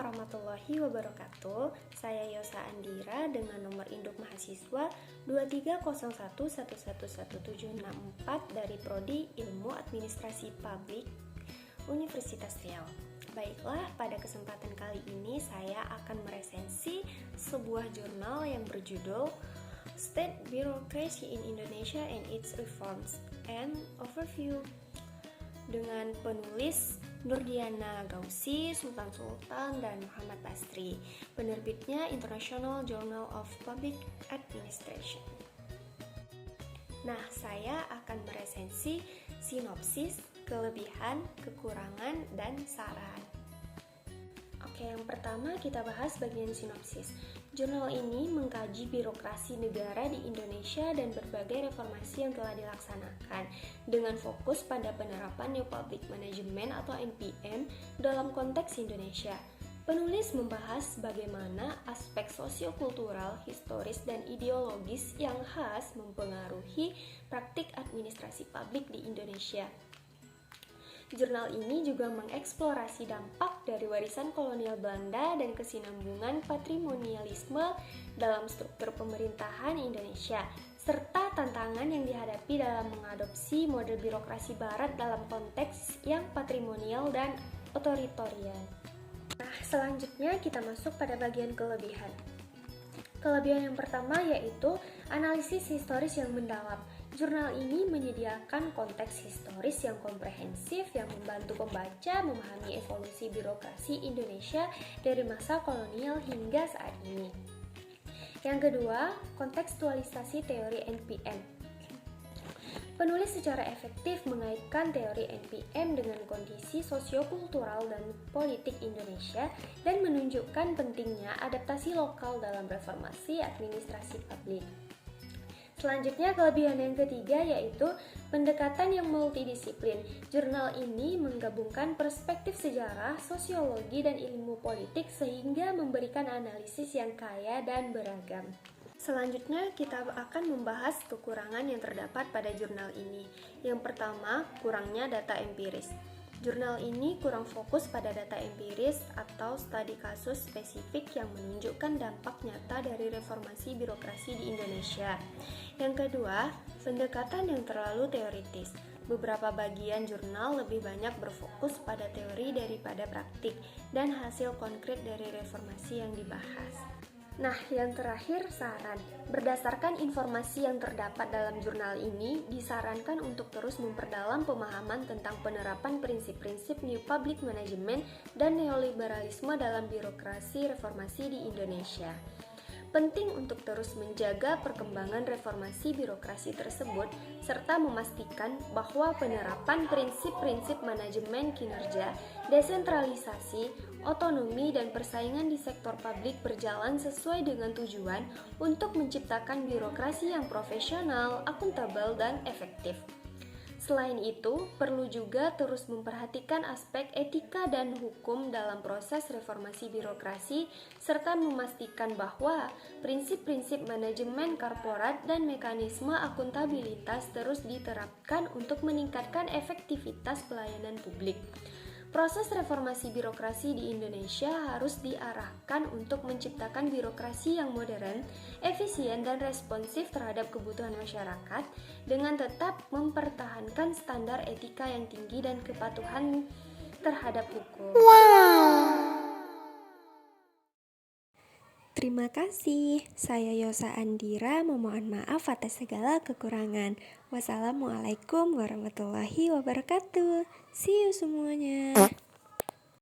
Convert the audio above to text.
warahmatullahi wabarakatuh. Saya Yosa Andira dengan nomor induk mahasiswa 23011111764 dari Prodi Ilmu Administrasi Publik Universitas Riau. Baiklah, pada kesempatan kali ini saya akan meresensi sebuah jurnal yang berjudul State Bureaucracy in Indonesia and Its Reforms and Overview dengan penulis Nurdiana Gausi, Sultan, dan Muhammad Basri. Penerbitnya International Journal of Public Administration. Nah, saya akan meresensi sinopsis, kelebihan, kekurangan, dan saran. Oke, yang pertama kita bahas bagian sinopsis. Jurnal ini mengkaji birokrasi negara di Indonesia dan berbagai reformasi yang telah dilaksanakan dengan fokus pada penerapan New Public Management atau NPM dalam konteks Indonesia. Penulis membahas bagaimana aspek sosiokultural, historis, dan ideologis yang khas mempengaruhi praktik administrasi publik di Indonesia. Jurnal ini juga mengeksplorasi dampak dari warisan kolonial Belanda dan kesinambungan patrimonialisme dalam struktur pemerintahan Indonesia, serta tantangan yang dihadapi dalam mengadopsi model birokrasi barat dalam konteks yang patrimonial dan otoritarian. Nah, selanjutnya kita masuk pada bagian kelebihan. Kelebihan yang pertama yaitu analisis historis yang mendalam. Jurnal ini menyediakan konteks historis yang komprehensif yang membantu pembaca memahami evolusi birokrasi Indonesia dari masa kolonial hingga saat ini. Yang kedua, kontekstualisasi teori NPM. Penulis secara efektif mengaitkan teori NPM dengan kondisi sosiokultural dan politik Indonesia dan menunjukkan pentingnya adaptasi lokal dalam reformasi administrasi publik. Selanjutnya, kelebihan yang ketiga yaitu pendekatan yang multidisiplin. Jurnal ini menggabungkan perspektif sejarah, sosiologi, dan ilmu politik sehingga memberikan analisis yang kaya dan beragam. Selanjutnya, kita akan membahas kekurangan yang terdapat pada jurnal ini. Yang pertama, kurangnya data empiris. Jurnal ini kurang fokus pada data empiris atau studi kasus spesifik yang menunjukkan dampak nyata dari reformasi birokrasi di Indonesia. Yang kedua, pendekatan yang terlalu teoritis. Beberapa bagian jurnal lebih banyak berfokus pada teori daripada praktik dan hasil konkret dari reformasi yang dibahas. Nah, yang terakhir, saran. Berdasarkan informasi yang terdapat dalam jurnal ini, disarankan untuk terus memperdalam pemahaman tentang penerapan prinsip-prinsip New Public Management dan neoliberalisme dalam birokrasi reformasi di Indonesia. Penting untuk terus menjaga perkembangan reformasi birokrasi tersebut, serta memastikan bahwa penerapan prinsip-prinsip manajemen kinerja, desentralisasi, otonomi, dan persaingan di sektor publik berjalan sesuai dengan tujuan untuk menciptakan birokrasi yang profesional, akuntabel, dan efektif. Selain itu, perlu juga terus memperhatikan aspek etika dan hukum dalam proses reformasi birokrasi, serta memastikan bahwa prinsip-prinsip manajemen korporat dan mekanisme akuntabilitas terus diterapkan untuk meningkatkan efektivitas pelayanan publik. Proses reformasi birokrasi di Indonesia harus diarahkan untuk menciptakan birokrasi yang modern, efisien, dan responsif terhadap kebutuhan masyarakat dengan tetap mempertahankan standar etika yang tinggi dan kepatuhan terhadap hukum. Terima kasih. Saya Yosa Andira memohon maaf atas segala kekurangan. Wassalamualaikum warahmatullahi wabarakatuh. See you semuanya.